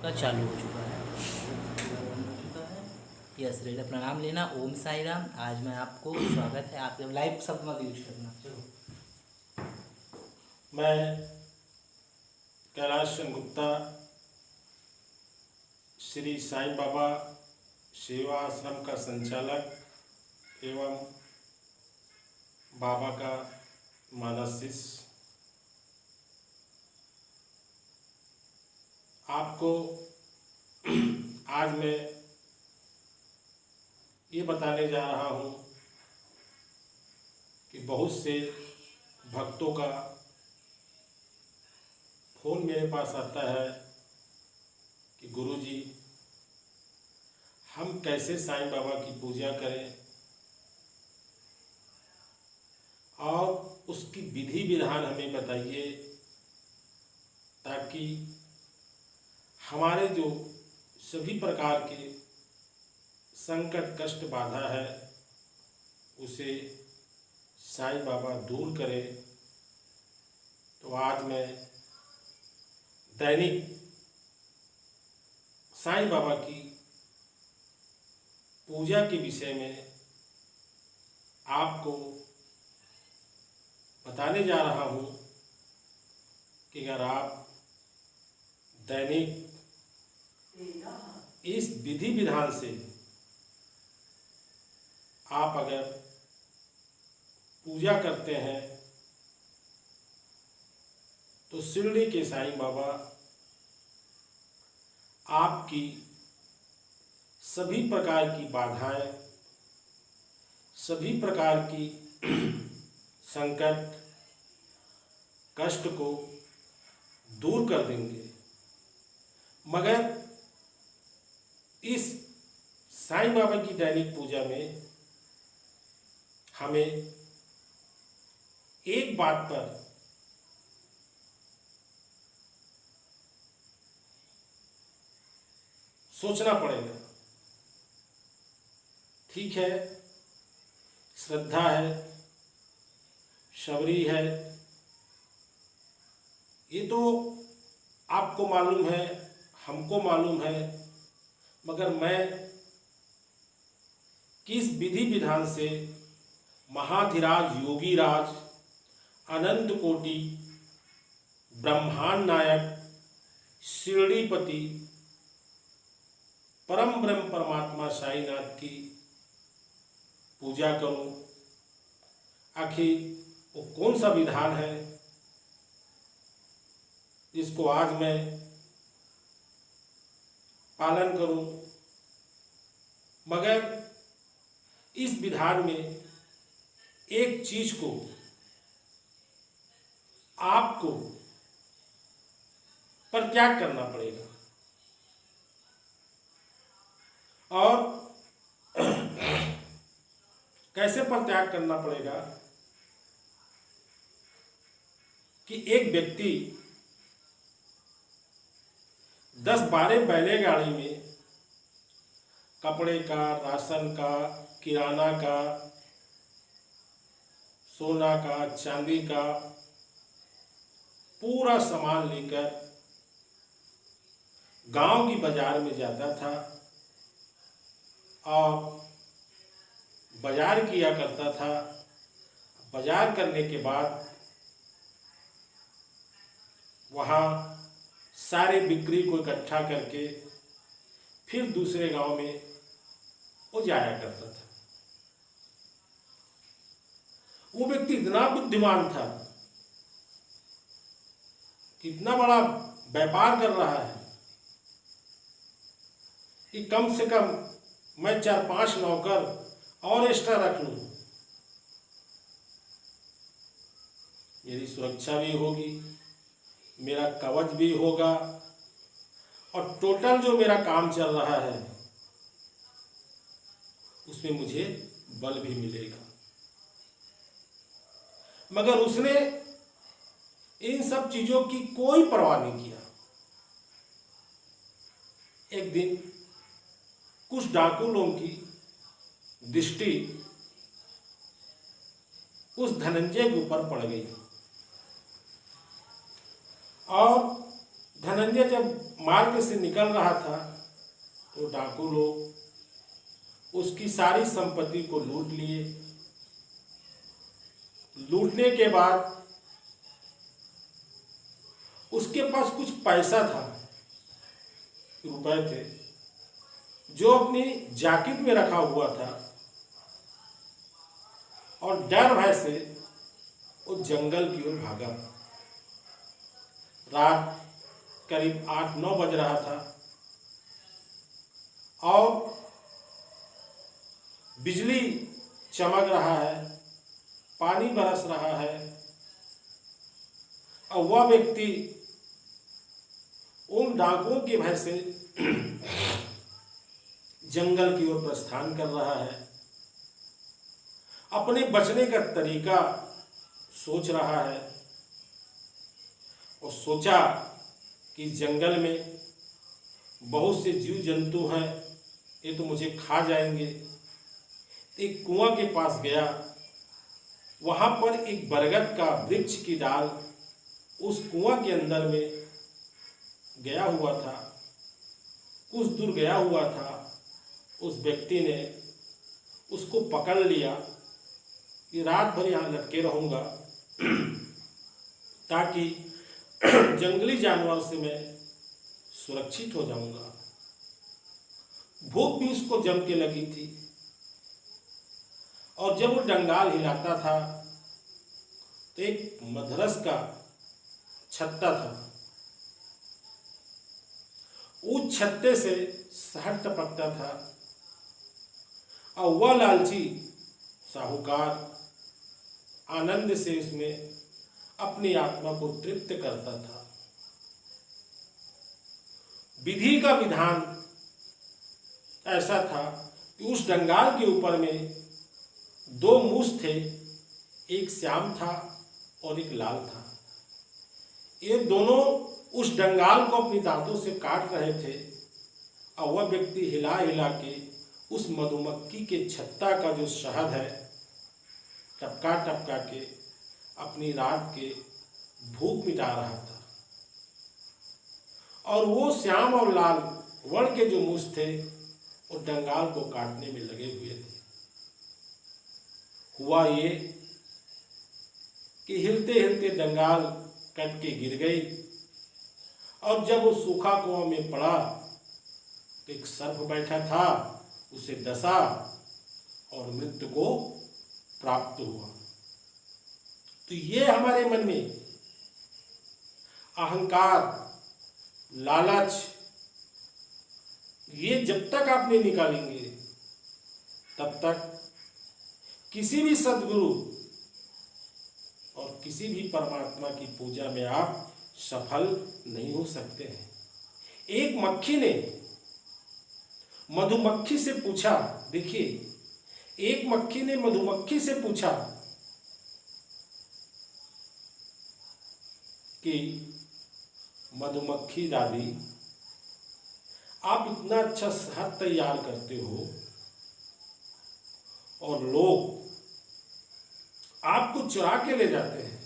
का चालू हो चुका है, पूरा बंद हो चुका है। यस रेडी, अपना नाम लेना। ओम साई राम। आज मैं आपको स्वागत है। आप लाइव शब्द मत यूज करना। चलो। मैं कैलाश चंद्र गुप्ता श्री साईं बाबा सेवा आश्रम का संचालक एवं बाबा का मानस शिष्य आपको आज मैं ये बताने जा रहा हूँ कि बहुत से भक्तों का फ़ोन मेरे पास आता है कि गुरुजी हम कैसे साईं बाबा की पूजा करें और उसकी विधि विधान हमें बताइए, ताकि हमारे जो सभी प्रकार के संकट कष्ट बाधा है उसे साईं बाबा दूर करे। तो आज मैं दैनिक साईं बाबा की पूजा के विषय में आपको बताने जा रहा हूँ कि अगर आप दैनिक इस विधि विधान से आप अगर पूजा करते हैं तो शिरडी के साईं बाबा आपकी सभी प्रकार की बाधाएं, सभी प्रकार की संकट कष्ट को दूर कर देंगे। मगर इस साईं बाबा की दैनिक पूजा में हमें एक बात पर सोचना पड़ेगा। ठीक है, श्रद्धा है, शबरी है, ये तो आपको मालूम है, हमको मालूम है, मगर मैं किस विधि विधान से महाधिराज योगीराज अनंत कोटि ब्रह्मांड नायक शिरडीपति परम ब्रह्म परमात्मा साईनाथ की पूजा करूं, आखिर वो कौन सा विधान है जिसको आज मैं पालन करूं। मगर इस विधान में एक चीज को आपको परित्याग करना पड़ेगा, और कैसे परित्याग करना पड़ेगा कि एक व्यक्ति 10-12 बैलगाड़ी में कपड़े का, राशन का, किराना का, सोना का, चांदी का पूरा सामान लेकर गांव की बाजार में जाता था और बाजार किया करता था। बाजार करने के बाद वहाँ सारे बिक्री को इकट्ठा करके फिर दूसरे गांव में वो जाया करता था। वो व्यक्ति इतना बुद्धिमान था, कितना बड़ा व्यापार कर रहा है कि कम से कम मैं 4-5 नौकर और एक्स्ट्रा रख लूं, मेरी सुरक्षा भी होगी, मेरा कवच भी होगा, और टोटल जो मेरा काम चल रहा है उसमें मुझे बल भी मिलेगा। मगर उसने इन सब चीजों की कोई परवाह नहीं किया। एक दिन कुछ डाकू लोगों की दृष्टि उस धनंजय के ऊपर पड़ गई, और धनंजय जब मार्ग से निकल रहा था तो डाकू लोग उसकी सारी संपत्ति को लूट लिए। लूटने के बाद उसके पास कुछ पैसा था, रुपए थे, जो अपनी जैकेट में रखा हुआ था, और डर भय से वो जंगल की ओर भागा। रात करीब 8-9 बज रहा था और बिजली चमक रहा है, पानी बरस रहा है, और वह व्यक्ति उन डाकुओं के भय से जंगल की ओर प्रस्थान कर रहा है। अपने बचने का तरीका सोच रहा है और सोचा कि जंगल में बहुत से जीव जंतु हैं, ये तो मुझे खा जाएंगे। एक कुआं के पास गया, वहां पर एक बरगद का वृक्ष की डाल उस कुआं के अंदर में गया हुआ था। कुछ दूर गया हुआ था, उस व्यक्ति ने उसको पकड़ लिया कि रात भर यहाँ लटके रहूँगा ताकि जंगली जानवर से मैं सुरक्षित हो जाऊंगा। भूख भी उसको जम के लगी थी, और जब वो डंगाल हिलाता था तो एक मदरस का छत्ता था, उस छत्ते से शहद टपकता था, और वह लालची साहूकार आनंद से उसमें अपनी आत्मा को तृप्त करता था। विधि का विधान ऐसा था कि उस डंगाल के ऊपर में 2 मूस थे, एक श्याम था और एक लाल था। ये दोनों उस डंगाल को अपनी दांतों से काट रहे थे, और वह व्यक्ति हिला हिला के उस मधुमक्खी के छत्ता का जो शहद है टपका टपका के अपनी रात के भूख मिटा रहा था। और वो श्याम और लाल वर्ण के जो मूस थे वो डंगाल को काटने में लगे हुए थे। हुआ ये कि हिलते हिलते डंगाल कट के गिर गई, और जब वो सूखा कुआं में पड़ा तो एक सर्प बैठा था, उसे डसा और मृत्यु को प्राप्त हुआ। तो ये हमारे मन में अहंकार, लालच, ये जब तक आप नहीं निकालेंगे तब तक किसी भी सद्गुरु और किसी भी परमात्मा की पूजा में आप सफल नहीं हो सकते हैं। एक मक्खी ने मधुमक्खी से पूछा, देखिए, एक मक्खी ने मधुमक्खी से पूछा कि मधुमक्खी दादी, आप इतना अच्छा शहद तैयार करते हो और लोग आपको चुरा के ले जाते हैं।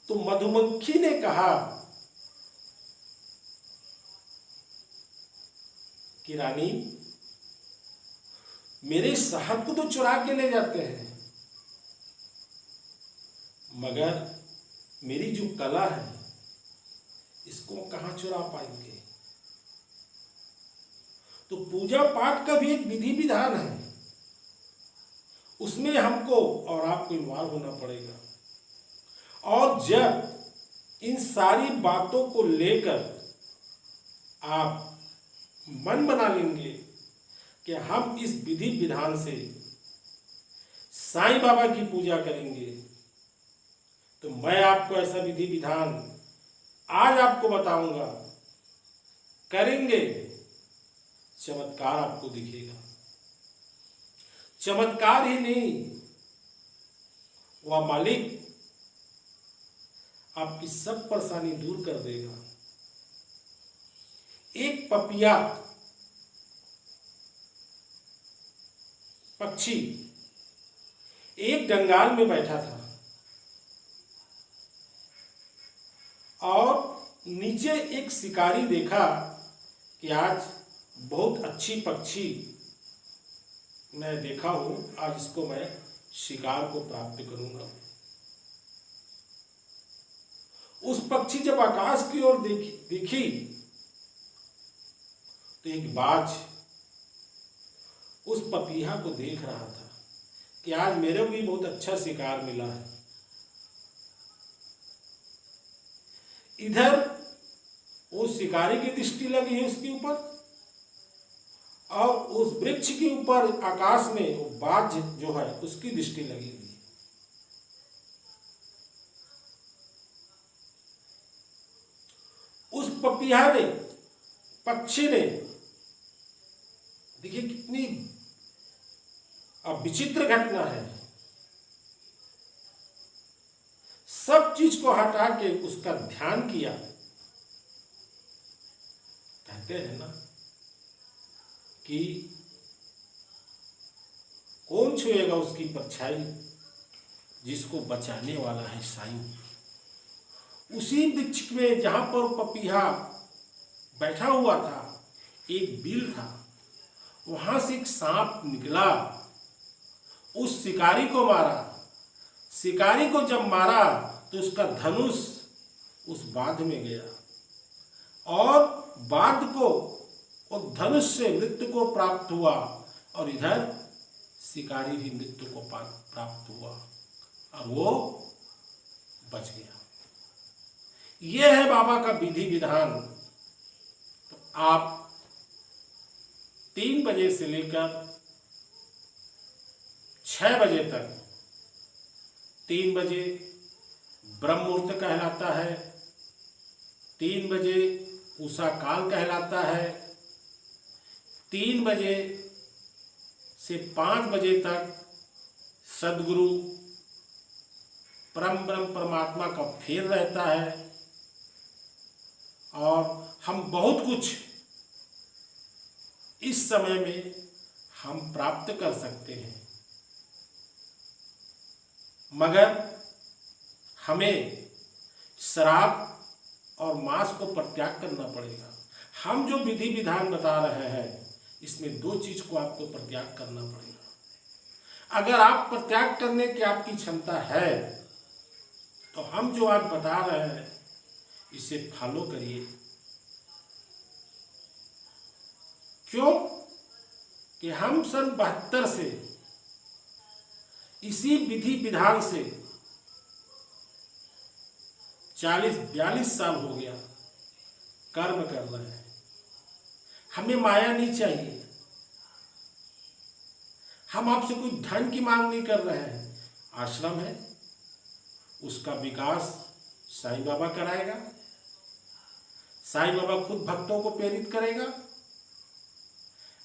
तो मधुमक्खी ने कहा कि रानी, मेरे शहद को तो चुरा के ले जाते हैं, मगर मेरी जो कला है इसको कहाँ चुरा पाएंगे। तो पूजा पाठ का भी एक विधि विधान है, उसमें हमको और आपको इन्वॉल्व होना पड़ेगा। और जब इन सारी बातों को लेकर आप मन बना लेंगे कि हम इस विधि विधान से साईं बाबा की पूजा करेंगे, तो मैं आपको ऐसा विधि विधान आज आपको बताऊंगा, करेंगे, चमत्कार आपको दिखेगा। चमत्कार ही नहीं, वह मालिक आपकी सब परेशानी दूर कर देगा। एक पपिया पक्षी एक डंगाल में बैठा था, और नीचे एक शिकारी देखा कि आज बहुत अच्छी पक्षी मैं देखा हूं, आज इसको मैं शिकार को प्राप्त करूंगा। उस पक्षी जब आकाश की ओर देखी तो एक बाज उस पपीहा को देख रहा था कि आज मेरे को भी बहुत अच्छा शिकार मिला है। इधर वो शिकारी की दृष्टि लगी है उसके ऊपर, और उस वृक्ष के ऊपर आकाश में वो बाज जो है उसकी दृष्टि लगी हुई है। उस पपीहा ने, पक्षी ने, देखिए कितनी अब विचित्र घटना है, सब चीज को हटा के उसका ध्यान किया। कहते हैं ना कि कौन छुएगा उसकी परछाई, जिसको बचाने वाला है साईं। उसी वृक्ष में जहां पर पपीहा बैठा हुआ था, एक बिल था, वहां से एक सांप निकला, उस शिकारी को मारा। शिकारी को जब मारा तो उसका धनुष उस बाघ में गया, और बाघ को और धनुष से मृत्यु को प्राप्त हुआ, और इधर शिकारी भी मृत्यु को प्राप्त हुआ और वो बच गया। यह है बाबा का विधि विधान। तो आप 3 बजे से लेकर 6 बजे तक, 3 बजे ब्रह्म मुहूर्त कहलाता है, 3 बजे उषा काल कहलाता है, 3 बजे से 5 बजे तक सदगुरु परम ब्रह्म परमात्मा का फेर रहता है, और हम बहुत कुछ इस समय में हम प्राप्त कर सकते हैं, मगर हमें शराब और मांस को परित्याग करना पड़ेगा। हम जो विधि विधान बता रहे हैं, इसमें 2 चीज को आपको परित्याग करना पड़ेगा। अगर आप परित्याग करने की आपकी क्षमता है तो हम जो आज बता रहे हैं इसे फॉलो करिए। क्यों कि हम सन 72 से इसी विधि विधान से 40-42 साल हो गया कर्म कर रहे हैं। हमें माया नहीं चाहिए, हम आपसे कोई धन की मांग नहीं कर रहे हैं। आश्रम है, उसका विकास साईं बाबा कराएगा, साईं बाबा खुद भक्तों को प्रेरित करेगा।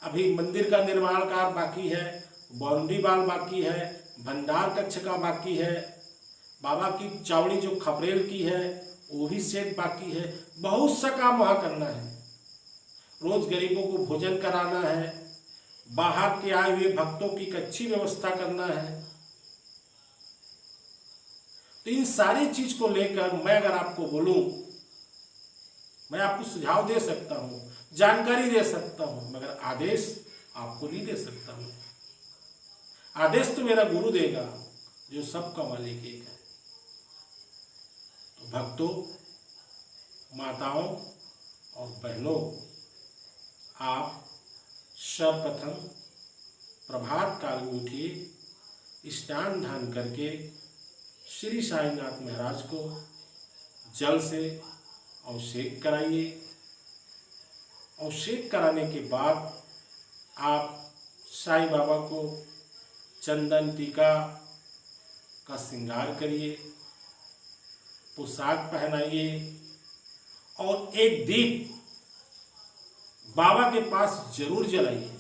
अभी मंदिर का निर्माण कार्य बाकी है, बाउंड्री वाल बाकी है, भंडार कक्ष का बाकी है, बाबा की चावड़ी जो खपरेल की है वो भी सेट बाकी है। बहुत सा काम वहाँ करना है। रोज गरीबों को भोजन कराना है, बाहर के आए हुए भक्तों की एक अच्छी व्यवस्था करना है। तो इन सारी चीज को लेकर मैं अगर आपको बोलूं, मैं आपको सुझाव दे सकता हूं, जानकारी दे सकता हूं, मगर आदेश आपको नहीं दे सकता हूं। आदेश तो मेरा गुरु देगा जो सबका मालिक एक है। तो भक्तों, माताओं और बहनों, आप सर्वप्रथम प्रभात काल में उठिए, स्नान ध्यान करके श्री साईनाथ महाराज को जल से अभिषेक कराइए। अभिषेक कराने के बाद आप साईं बाबा को चंदन टीका का श्रृंगार करिए, पोशाक पहनाइए, और एक दीप बाबा के पास जरूर जलाइए।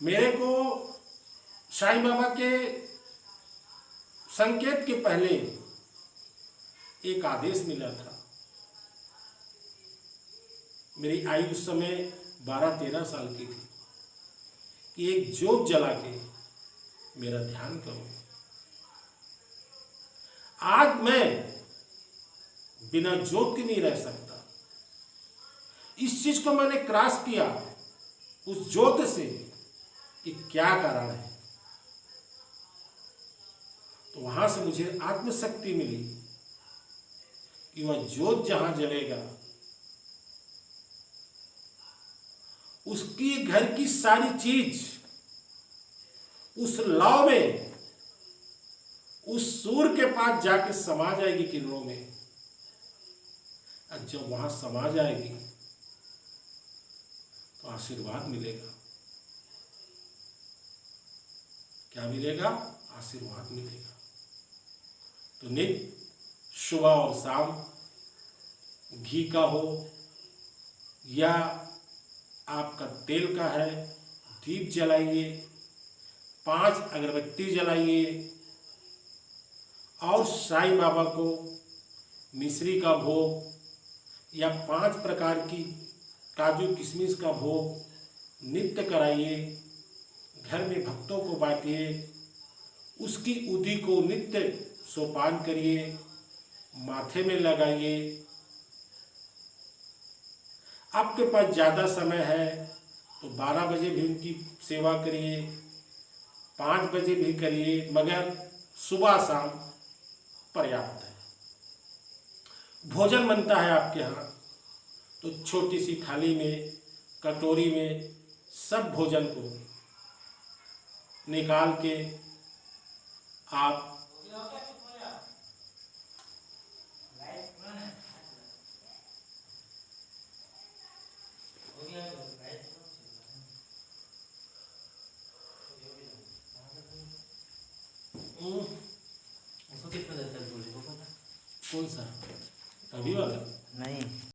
मेरे को साईं बाबा के संकेत के पहले एक आदेश मिला था। मेरी आयु उस समय 12-13 साल की थी कि एक ज्योत जला के मेरा ध्यान करो। आज मैं बिना जोत के नहीं रह सकता। इस चीज को मैंने क्रॉस किया उस जोत से कि क्या कारण है, तो वहां से मुझे आत्मशक्ति मिली कि वह जोत जहां जलेगा उसकी घर की सारी चीज उस लौ में, उस सूर्य के पास जाके समा जाएगी किरणों में। और जब वहां समा जाएगी तो आशीर्वाद मिलेगा। क्या मिलेगा? आशीर्वाद मिलेगा। तो नित्य सुबह और शाम घी का हो या आपका तेल का है, दीप जलाइए, 5 अगरबत्ती जलाइए और साईं बाबा को मिश्री का भोग या 5 प्रकार की काजू किशमिश का भोग नित्य कराइए। घर में भक्तों को बांटिए, उसकी उदी को नित्य सोपान करिए, माथे में लगाइए। आपके पास ज़्यादा समय है तो 12 बजे भी उनकी सेवा करिए, 5 बजे भी करिए, मगर सुबह शाम पर्याप्त है। भोजन बनता है आपके यहाँ तो छोटी सी थाली में, कटोरी में सब भोजन को निकाल के आप उसको कितना देर तक बोले वो पता? कौन सा अभी वाला? नहीं।